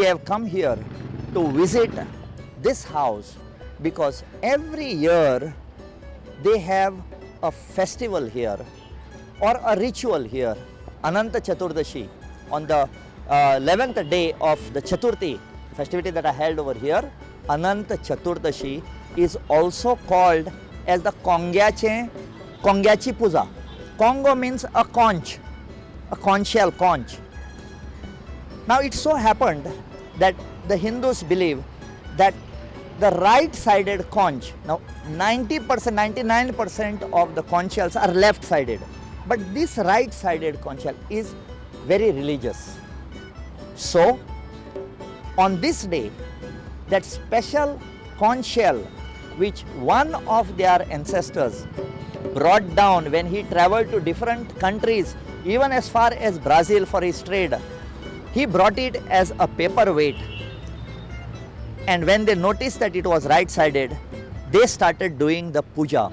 have come here to visit this house because every year they have a festival here or a ritual here, Anant Chaturdashi, on the 11th day of the Chaturthi festivity that I held over here. Anant Chaturdashi is also called as the Kongachi Puja. Kongo means a conch shell, conch. Now it so happened that the Hindus believe that the right-sided conch, now 90%, 99% of the conch shells are left-sided, but this right-sided conch shell is very religious. So on this day, that special conch shell which one of their ancestors brought down when he traveled to different countries, even as far as Brazil for his trade, he brought it as a paperweight. And when they noticed that it was right-sided, they started doing the puja.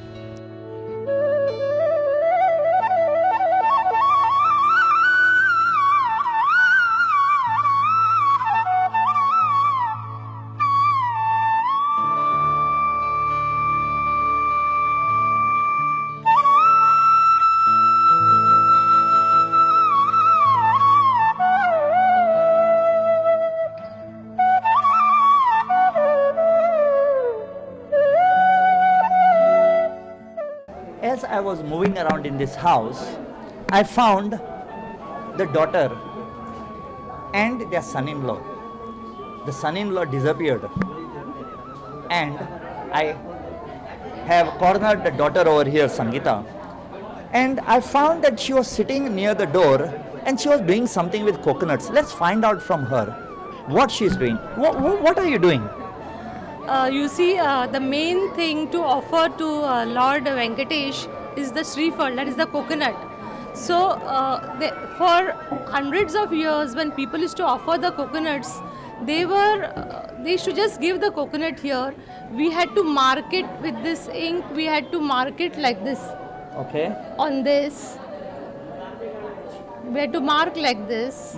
As I was moving around in this house, I found the daughter and their son-in-law. The son-in-law disappeared, and I have cornered the daughter over here, Sangeeta, and I found that she was sitting near the door and she was doing something with coconuts. Let's find out from her what she's doing. What are you doing? You see, the main thing to offer to Lord Venkatesh is the Srifal, that is the coconut. So, for hundreds of years, when people used to offer the coconuts, they used to just give the coconut here. We had to mark it with this ink. We had to mark it like this. Okay. On this, we had to mark like this,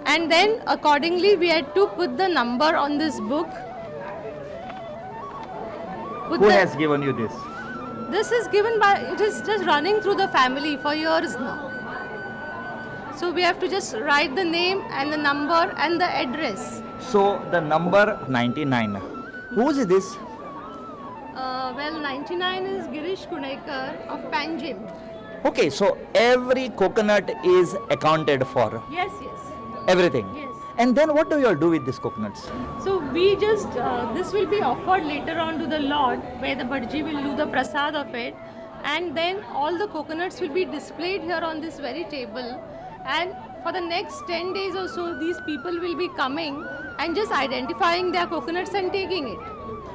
and then accordingly we had to put the number on this book. Who has given you this? This is given by, it is just running through the family for years now. So we have to just write the name and the number and the address. So the number 99. Who is this? Well, 99 is Girish Kunaikar of Panji. Okay, so every coconut is accounted for. Yes. Everything. Yes. And then what do you all do with these coconuts? So we just, this will be offered later on to the Lord, where the Bhadji will do the prasad of it, and then all the coconuts will be displayed here on this very table, and for the next 10 days or so, these people will be coming and just identifying their coconuts and taking it.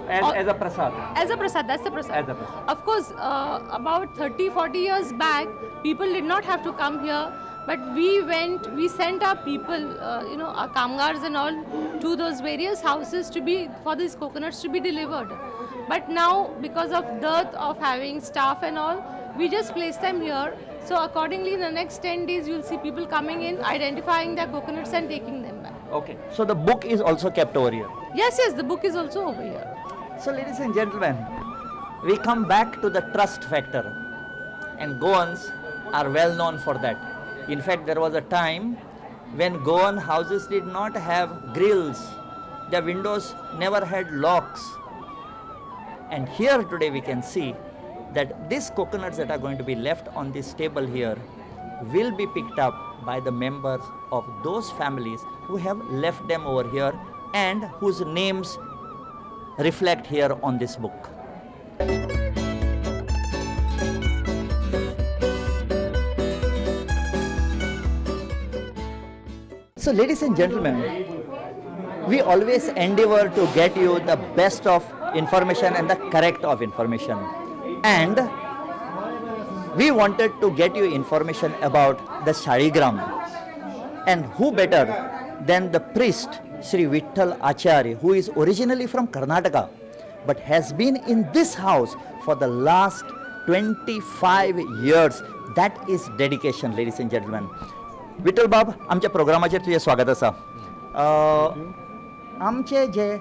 As a prasad? As a prasad, that's the prasad. As a prasad. Of course, about 30-40 years back, people did not have to come here, but we sent our people, our kamgars and all, to those various houses for these coconuts to be delivered. But now, because of dearth of having staff and all, we just place them here. So accordingly, in the next 10 days, you'll see people coming in, identifying their coconuts and taking them back. Okay. So the book is also kept over here? Yes, the book is also over here. So ladies and gentlemen, we come back to the trust factor, and Goans are well known for that. In fact, there was a time when Goan houses did not have grills. Their windows never had locks. And here today we can see that these coconuts that are going to be left on this table here will be picked up by the members of those families who have left them over here and whose names reflect here on this book. So ladies and gentlemen, we always endeavor to get you the best of information and the correct of information. And we wanted to get you information about the Shaligram. And who better than the priest Sri Vittal Acharya, who is originally from Karnataka, but has been in this house for the last 25 years. That is dedication, ladies and gentlemen. Vitthal बाब, आमच्या प्रोग्रामाचेर तुझे स्वागत आसा. आमचे जे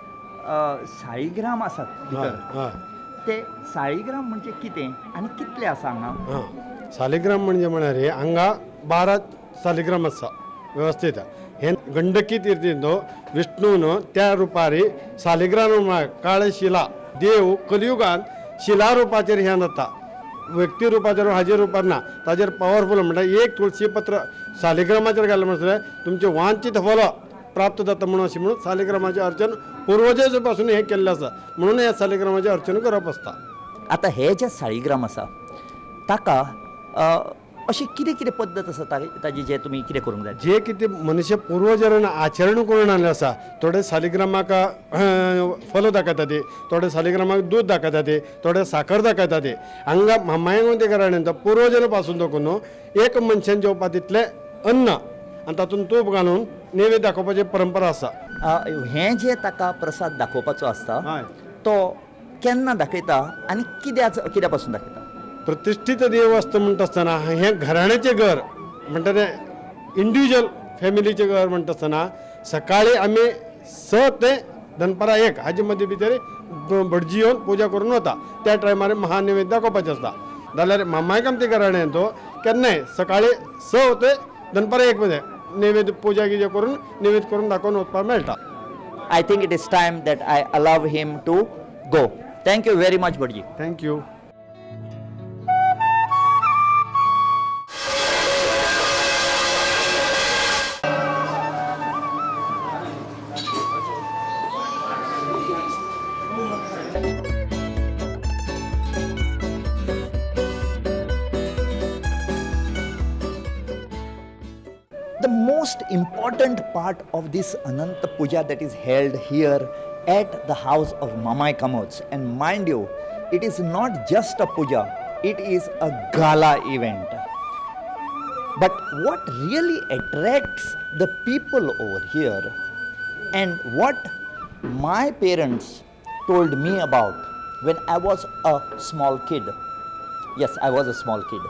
साळीग्राम आसात भितर हय ते साळीग्राम म्हणजे कितें आनी कितले आसा हांगा? सालिग्राम म्हणजे म्हळ्यार हांगा 12 सालिग्राम आसा वेवस्थीत. हे गंडकी तीर्थींतो विष्णून त्या रुपारी सालिग्राम काळे शिला देव कलियुगान शिला रुपाचेर हे जाता, व्यक्ती रुपाचेर हाजेर रुपार ना, ताजेर पॉवरफूल म्हणटा एक तुळशी पत्र सालिग्रामाचेर घालें म्हणसर तुमचे वांछित फल प्राप्त जाता म्हणून अशें म्हणून सालिग्रामाचें अर्चन पुर्वजे पासून हे केल्लें आसा म्हणून हे सालिग्रामाचें अर्चन करप आसता. आतां हे जे साळीग्राम आसा ताका अशी कितें कितें पद्दत आसा ताजी जे तुमी कितें करूंक जाय? जे कितें मनुष्य पुर्वजांनी आचरण करून आलें आसा, थोडे सालिग्रामाक फल दाखयता ते, थोडे सालिग्रामाक दूध दाखयता ते, थोडे साखर दाखयता ते. हांगा मामायंग घराण्यांत पुर्वजां पासून दवरून एक मनशान जेवपा तितलें अन्न आनी तातूंत तूप घालून नैवेद्य दाखोवपाची परंपरा आसा. हें जे ताका प्रसाद दाखोवपाचो आसता हय. तो केन्ना दाखयता आनी कित्या पासून दाखयता? प्रतिश्ठीत देवस्थ म्हणटा आसतना हे घराण्याचें घर म्हणटा तें इंडिविज्युअल फॅमिलीचें घर म्हणटा आसतना सकाळी आमी 6 ते दनपारां 1 हाजे मदीं भितर भटजी येवन पुजा करून वता. त्या टायमार महानैवेद्य दाखोवपाचें आसता. जाल्यार मामाय कामती घराण्यान तो केन्नाय सकाळी 6 ते दनपारां 1 मध्ये नैवेद्य पुजा गिजा करून नैवेद्य करून दाखोवन वचपाक मेळटा. I think it is time that I allow him to go. Thank you very much भटजी. Thank you. The most important part of this Anant Puja that is held here at the House of My Goem, and mind you, it is not just a puja, it is a gala event. But what really attracts the people over here, and what my parents told me about when I was a small kid, yes, I was a small kid,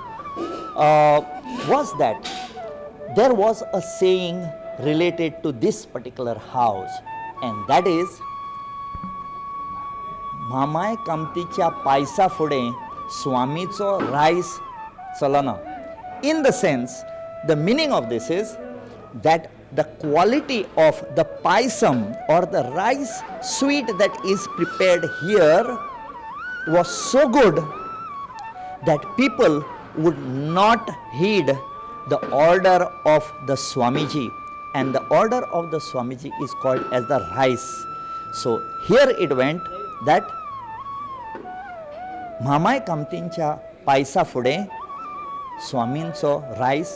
was that there was a saying related to this particular house, and that is मामाय कामतीच्या पायसा फुडें स्वामीचो rice चलना. In the sense, the meaning of this is that the quality of the paisam or the rice sweet that is prepared here was so good that people would not heed the order of the Swamiji, and the order of the Swamiji is called as the rice. So here it went that मामाय कामतींच्या पायसा फुडें स्वामींचो rice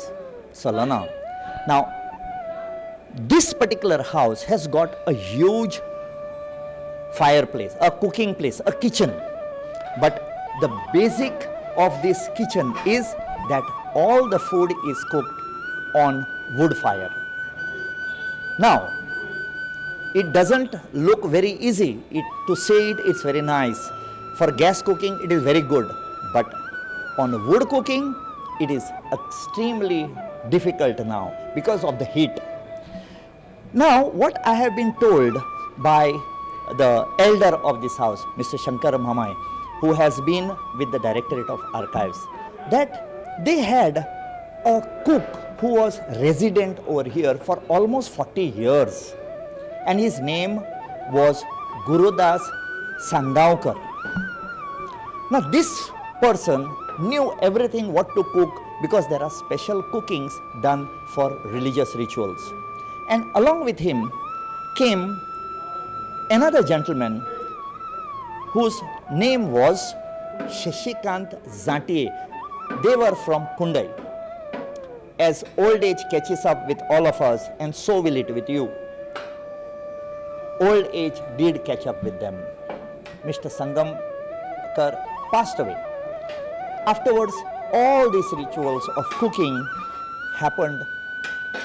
चलना. Now this particular house has got a huge fireplace, a cooking place, a kitchen, but the basic of this kitchen is that all the food is cooked on wood fire. Now, it doesn't look very easy. To say it, it's very nice. For gas cooking, it is very good. But on wood cooking, it is extremely difficult now because of the heat. Now, what I have been told by the elder of this house, Mr. Shankar Mhamai, who has been with the Directorate of Archives, that they had a cook who was resident over here for almost 40 years, and his name was Gurudas Sangavkar. Now this person knew everything what to cook because there are special cookings done for religious rituals. And along with him came another gentleman whose name was Shashikant Zatiye. They were from Kundai. As old age catches up with all of us, and so will it with you, old age did catch up with them. Mr. Sangamkar passed away. Afterwards, all these rituals of cooking happened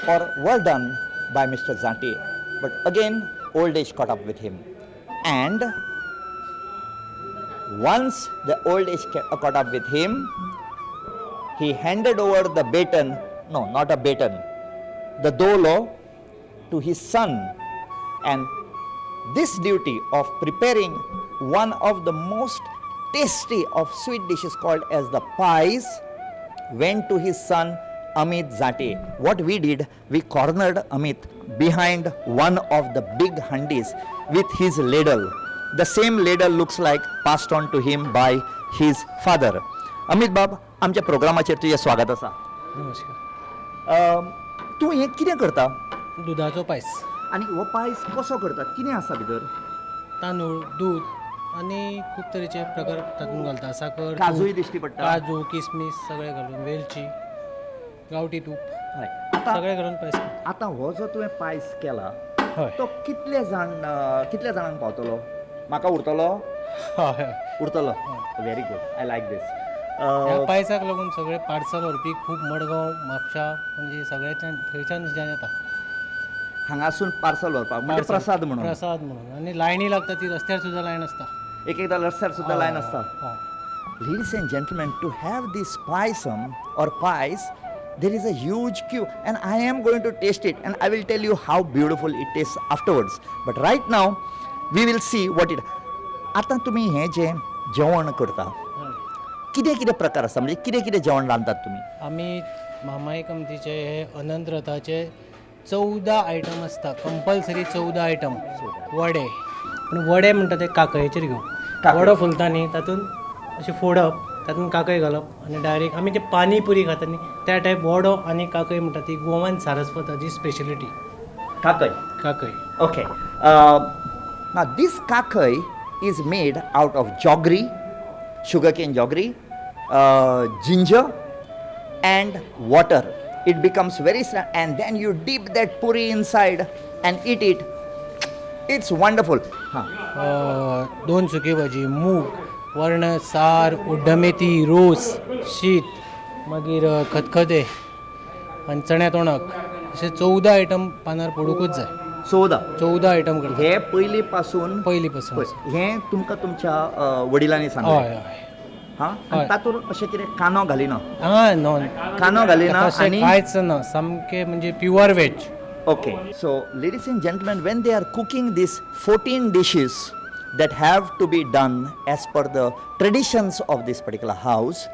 or were done by Mr. Zatiye. But again, old age caught up with him. And once the old age caught up with him, he handed over the baton, no, not a baton, the dolo to his son. And this duty of preparing one of the most tasty of sweet dishes called as the pies went to his son Amit Zate. What we did, we cornered Amit behind one of the big handis with his ladle. The same ladle looks like passed on to him by his father. Amit Bab, आमच्या प्रोग्रामाचेर तुझे स्वागत आसा. नमस्कार. तूं हें कितें करता दुधाचो पायस, आनी हो पायस कसो करतात, कितें आसा भितर? तांदूळ, दूध आनी खूब तरेचे प्रकार तातूंत घालता. साखर, काजूय तूप, दिश्टी पडटा. काजू, किसमीस सगळे घालून, वेलची, गांवठी तूप हय. सगळे घालून पायस करता. आतां हो जो तुवें पायस केला हय. तो कितल्या जाणांक पावतलो? म्हाका उरतलो? हय. उरतलो. व्हेरी गुड, आय लायक दीस. ह्या पायसाक लागून सगळे पार्सल व्हरपी खूब मडगांव, म्हापशा म्हणजे सगळ्याच्यान थंयच्यान येता. हांगासून पार्सल व्हरपाक म्हणजे प्रसाद म्हणून. प्रसाद म्हणून. आनी लायनी लागता ती रस्त्यार सुद्दां लायन आसता. एकदां रस्त्यार सुद्दां लायन आसता. हय. Ladies and gentlemen, to have this paisam or pies, there is a huge queue, and I am going to taste it, and I will tell you how beautiful it tastes afterwards. But right now, we will see what it. आता तुम्ही हे जे जेवण करता, कितें कितें प्रकार आसा, म्हणजे कितें कितें जेवण रांदतात तुम्ही? आमी मामाय कमतीचे हे अनंत रथाचे 14 आयटम आसता. Compulsory 14 item. वडे, पण वडे म्हणटा ते काकयचेर घेवन. वडो फुलता न्ही, तातूंत अशें फोडप, तातूंत काकय घालप आनी डायरेक्ट आमी ते पानी पुरी खाता न्ही, त्या टायप वडो आनी काकय म्हणटा ती गोवन सारस्वताची स्पेशलिटी. काकय. काकय. Okay. Now this kakai is made out of jaggery, sugarcane jaggery, ginger and water. It becomes very and then you dip that puri inside and eat it. It's wonderful. दोन सुकी भाजी, मूग, वर्ण, सार, उड्डमेथी, रोस, शीत, मागीर खतखते आनी चण्या तोणक अशे 14 आयटम पानार पडूकूच जाय. 14 आयटम करता. हे पयली पासून हे तुमकां तुमच्या वडिलांनी सांगलें. हय हय. आनी तातूंत अशें कितें कांदो घालिना? नो, कांदो घालिना आनी कांयच ना, सामकें म्हणजे pure veg. Okay, so ladies and gentlemen, when they are cooking these 14 dishes that have to be done as per the traditions of this particular house,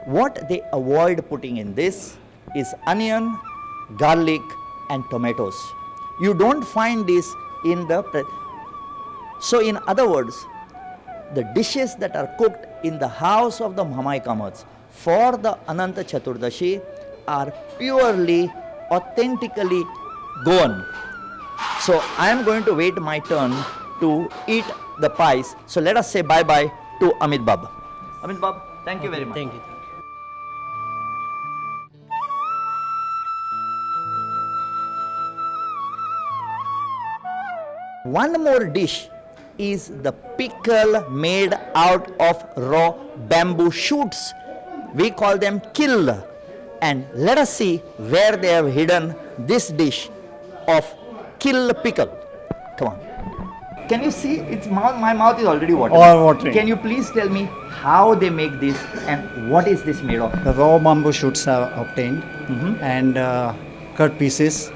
what they avoid putting in this is onion, garlic and tomatoes. You don't find this in the so in other words, the dishes that are cooked in the house of the Mhamai Kamats for the Anant Chaturdashi are purely, authentically Goan. So I am going to wait my turn to eat the pies. So let us say bye-bye to Amit Bab. Amit Bab, thank you very much. Thank you. One more dish is the pickle made out of raw bamboo shoots. We call them kill. And let us see where they have hidden this dish of kill pickle. Come on. Can you see? My mouth is already watering. All watering. Can you please tell me how they make this and what is this made of? The raw bamboo shoots are obtained and cut pieces.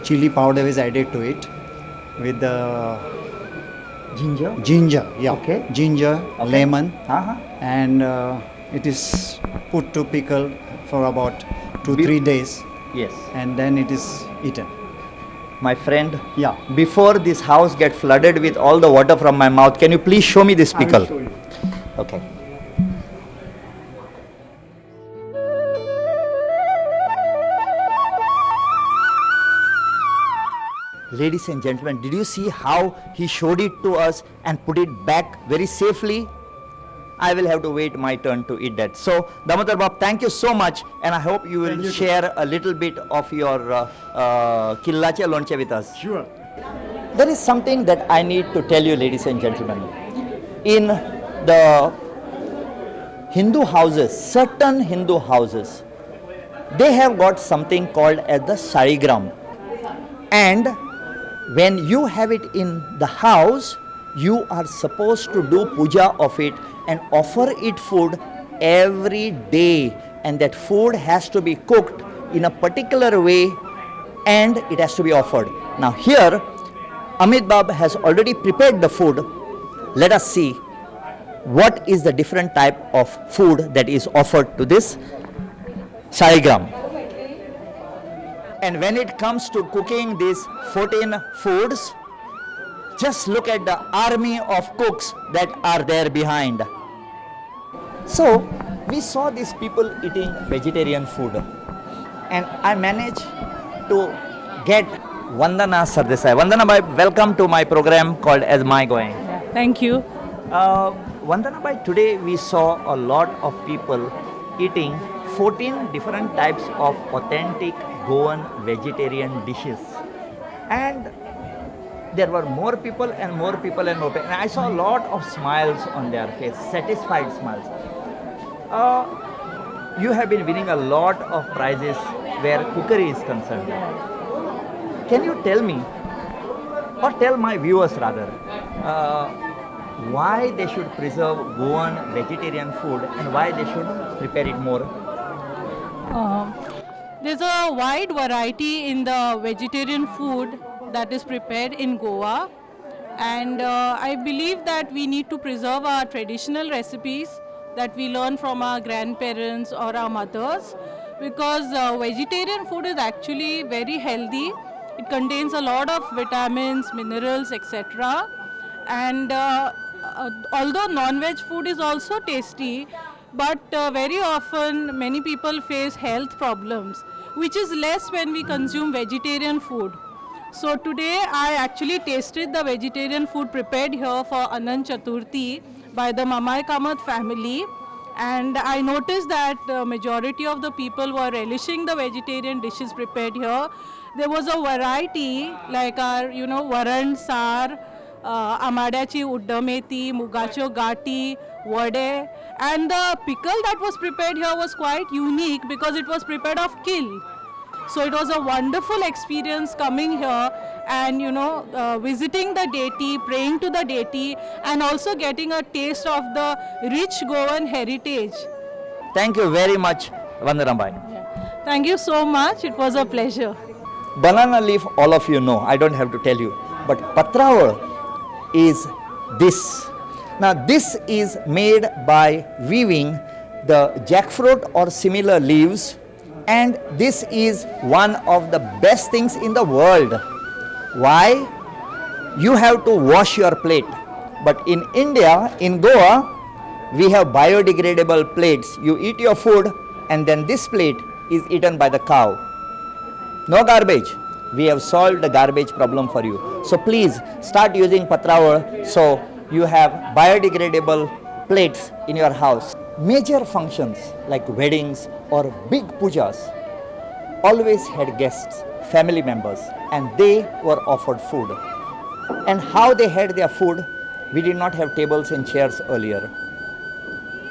Chili powder is added to it with the ginger. Yeah. Okay. Ginger, Okay. lemon, Uh-huh. and it is put to pickle for about 2-3 days, Yes. and then it is eaten. My friend, Yeah. before this house get flooded with all the water from my mouth, can you please show me this pickle? I will show you. Okay. Ladies and gentlemen, did you see how he showed it to us and put it back very safely? I will have to wait my turn to eat that. So, Damodar Bab, thank you so much, and I hope you will share a little bit of your killache lonche with us. Sure. There is something that I need to tell you, ladies and gentlemen. In the Hindu houses, certain Hindu houses, they have got something called as the sarigram. And when you have it in the house, you are supposed to do puja of it and offer it food every day. And that food has to be cooked in a particular way and it has to be offered. Now here, Amit Bab has already prepared the food. Let us see what is the different type of food that is offered to this saligram. And when it comes to cooking these 14 foods, just look at the army of cooks that are there behind. So we saw these people eating vegetarian food, and I managed to get Vandana Sardessai. Vandana bhai, welcome to my program called as My Goem. Thank you. Vandana bhai, today we saw a lot of people eating 14 different types of authentic Goan vegetarian dishes, and there were more people and more people and more people, and I saw a lot of smiles on their face, satisfied smiles. You have been winning a lot of prizes where cookery is concerned. Can you tell me, or tell my viewers rather, why they should preserve Goan vegetarian food and why they should prepare it more? There's a wide variety in the vegetarian food that is prepared in Goa, and I believe that we need to preserve our traditional recipes that we learn from our grandparents or our mothers, because vegetarian food is actually very healthy. It contains a lot of vitamins, minerals, etc. And although non-veg food is also tasty, but very often many people face health problems, which is less when we consume vegetarian food. So today I actually tasted the vegetarian food prepared here for Anant Chaturdashi by the My Goem family, and I noticed that the majority of the people were relishing the vegetarian dishes prepared here. There was a variety like our, varan sar, amadachi uddamethi, mugacho gati, vade, and the pickle that was prepared here was quite unique because it was prepared of kill. So it was a wonderful experience coming here and visiting the deity, praying to the deity, and also getting a taste of the rich Goan heritage. Thank you very much, Vandana bhai. Thank you so much. It was a pleasure. Banana leaf, all of you know, I don't have to tell you. But patraval is this. Now this is made by weaving the jackfruit or similar leaves, and this is one of the best things in the world. Why? You have to wash your plate. But in India, in Goa, we have biodegradable plates. You eat your food and then this plate is eaten by the cow. No garbage. We have solved the garbage problem for you. So please start using patraval so you have biodegradable plates in your house. Major functions like weddings or big pujas always had guests, family members, and they were offered food. And how they had their food, we did not have tables and chairs earlier.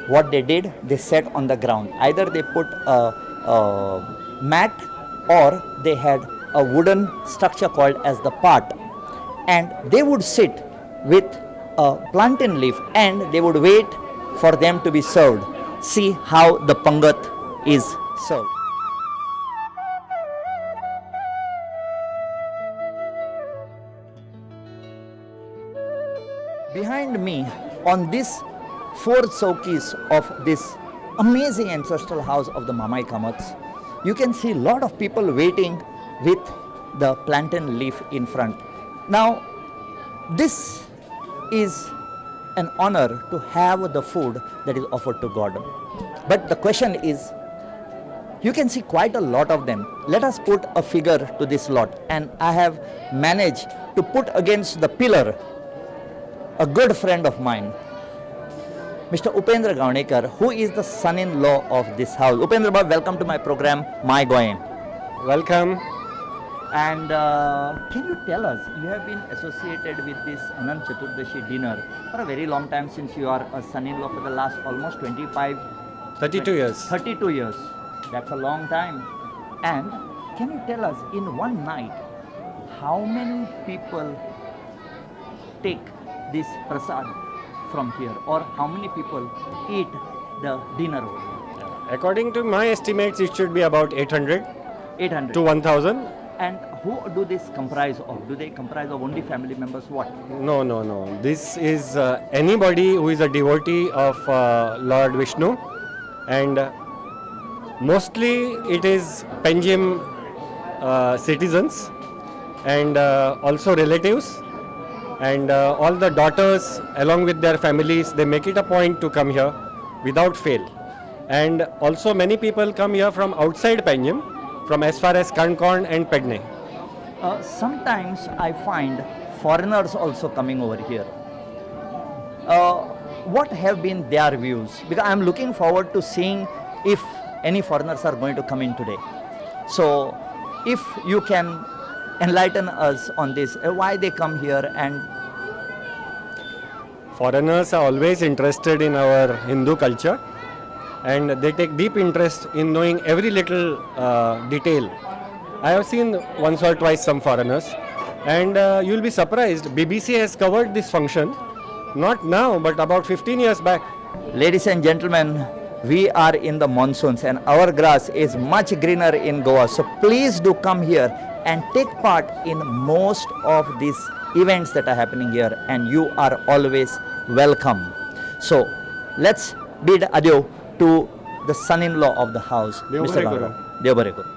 What they did, they sat on the ground. Either they put a mat or they had a wooden structure called as the part, and they would sit with a plantain leaf and they would wait for them to be served. See how the pangat is served. Behind me, on this 4 chowkis of this amazing ancestral house of the Mamai Kamats, you can see a lot of people waiting with the plantain leaf in front. Now, this is an honor to have the food that is offered to God. But the question is, you can see quite a lot of them. Let us put a figure to this lot, and I have managed to put against the pillar a good friend of mine, Mr. Upendra Gaonekar, who is the son-in-law of this house. Upendra Bhai, welcome to my program, My Goem. Welcome. And can you tell us, you have been associated with this Anant Chaturdashi dinner for a very long time, since you are a son-in-law for the last almost 32 years. 32 years. That's a long time. And can you tell us, in one night, how many people take this prasad from here, or how many people eat the dinner over here? According to my estimates, it should be about 800 800. to 1000. And who do this comprise of? Do they comprise of only family members? What? No, no, no. This is anybody who is a devotee of Lord Vishnu, and mostly it is Panjim citizens and also relatives, and all the daughters along with their families, they make it a point to come here without fail. And also many people come here from outside Panjim, from as far as Konkani and Pedne. Sometimes I find foreigners also coming over here. What have been their views? Because I am looking forward to seeing if any foreigners are going to come in today. So, if you can enlighten us on this, why they come here, and Foreigners are always interested in our Hindu culture, and they take deep interest in knowing every little detail. I have seen once or twice some foreigners, and you will be surprised. BBC has covered this function, not now, but about 15 years back. ladies and gentlemen, we are in the monsoons and our grass is much greener in Goa. So please do come here and take part in most of these events that are happening here, and you are always welcome. So let's bid adieu to the son-in-law of the house, Mr. Guru. Devbare Guru.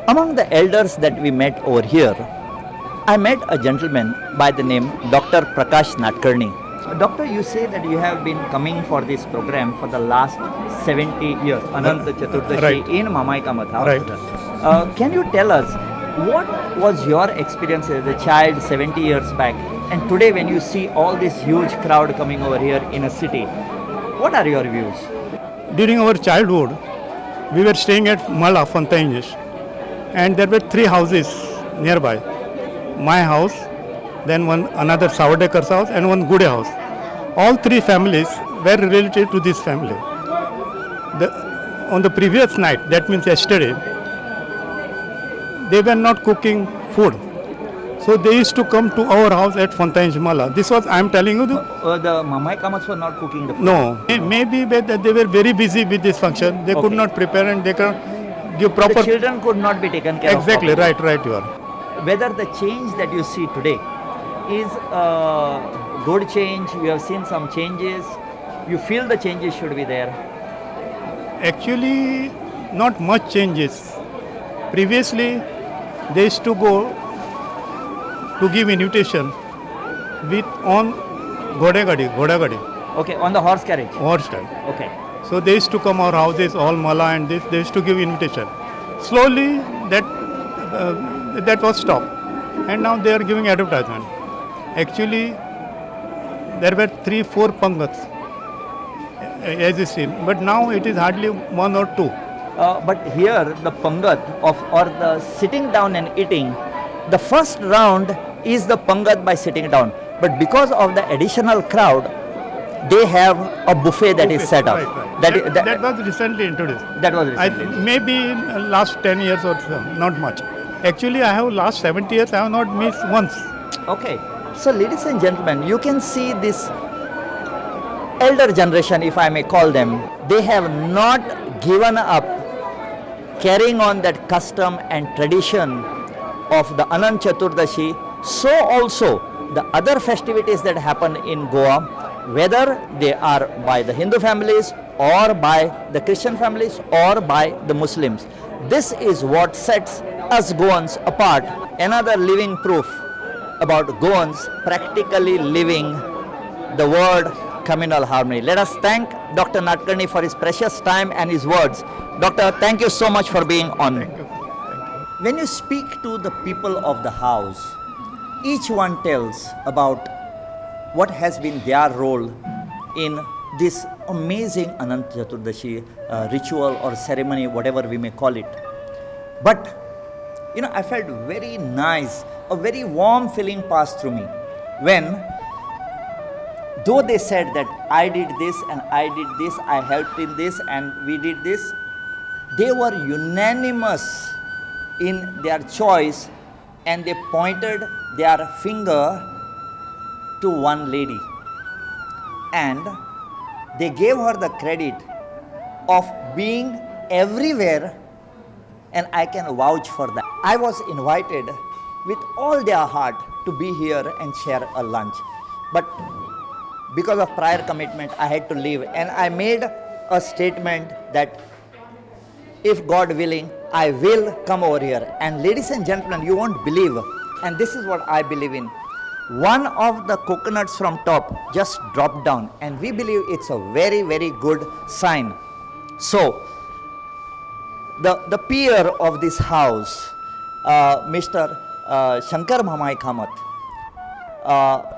Among the elders that we met over here, I met a gentleman by the name Dr. Prakash Natkarni. Doctor, you say that you have been coming for this program for the last 70 years, Anant Chaturdashi, Right. in My Goem house. Right. Can you tell us what was your experience as a child 70 years back, and today when you see all this huge crowd coming over here in a city, what are your views? During our childhood, we were staying at Mala Fontaines, and there were 3 houses nearby. My house, then one another Savardekar's house, and one Gude house. All 3 families were related to this family. On the previous night, that means yesterday, they were not cooking food. So they used to come to our house at Fontaines Mala. This was, I am telling you, The My Goem were not cooking the food. no, maybe that they were very busy with this function. They could Okay. not prepare and they could give proper. The children could not be taken care Exactly, of. right, you are. Whether the change that you see today is a good change, you have seen some changes, you feel the changes should be there. Actually, not much changes. Previously, they used to go to give invitation with on Ghodagadi, Okay, on the horse carriage. horse style. Okay. So they used to come our houses, all Mala and this, they used to give invitation. Slowly that was stopped, and now they are giving advertisement. Actually, there were 3-4 pangats as you see, but now it is hardly 1 or 2. But here the pangat or the sitting down and eating, the first round is the pangat by sitting down. But because of the additional crowd, they have a buffet that is set up. Right, right. That, That was recently introduced. that was recently. Maybe in last 10 years or so, not much. Actually, I have last 70 years, I have not missed once. Okay. So, ladies and gentlemen, you can see this elder generation, if I may call them, they have not given up carrying on that custom and tradition of the Anant Chaturdashi. So also the other festivities that happen in Goa, whether they are by the Hindu families or by the Christian families or by the Muslims. This is what sets us Goans apart. Another living proof about Goans practically living the word communal harmony. Let us thank Dr. Nadkarni for his precious time and his words. Doctor, thank you so much for being on. Thank you. When you speak to the people of the house, each one tells about what has been their role in this amazing Anant Chaturdashi ritual or ceremony, whatever we may call it. But, you know, I felt very nice, a very warm feeling passed through me when, though they said that I did this and I did this, I helped in this and we did this, they were unanimous in their choice and they pointed their finger to one lady and they gave her the credit of being everywhere, and I can vouch for that. I was invited with all their heart to be here and share a lunch, but because of prior commitment I had to leave, and I made a statement that if God willing, I will come over here. And ladies and gentlemen, you won't believe, and this is what I believe in, one of the coconuts from top just dropped down, and we believe it's a very, very good sign. So, the peer of this house, Mr. Shankar Mhamai Kamath,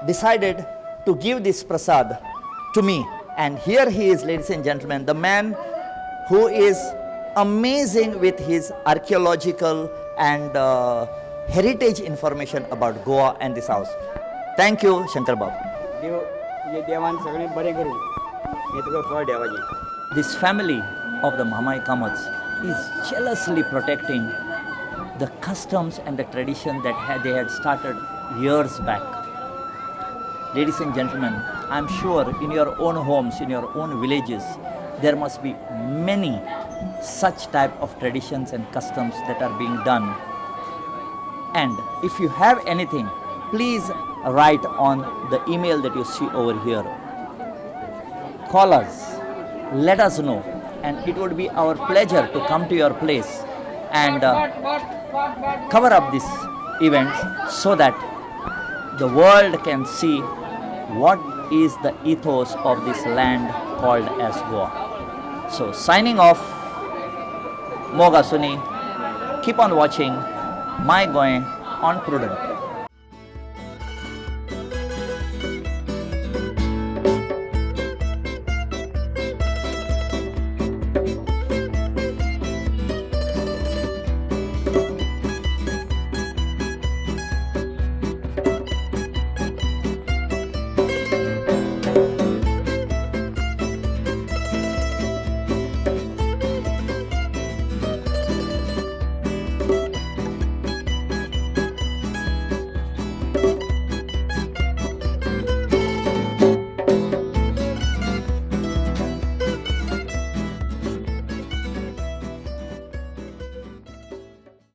decided to give this prasad to me. And here he is, ladies and gentlemen, the man who is amazing with his archaeological and heritage information about Goa and this house. Thank you, Shankar Babu. This family of the Mhamai Kamaths is jealously protecting the customs and the tradition that they had started years back. Ladies and gentlemen, I'm sure in your own homes, in your own villages, there must be many such type of traditions and customs that are being done. And if you have anything, please write on the email that you see over here. Call us, let us know, and it would be our pleasure to come to your place and cover up these events so that the world can see what is the ethos of this land called as Goa. So signing off, Moga Suni, keep on watching My Goem on Prudent.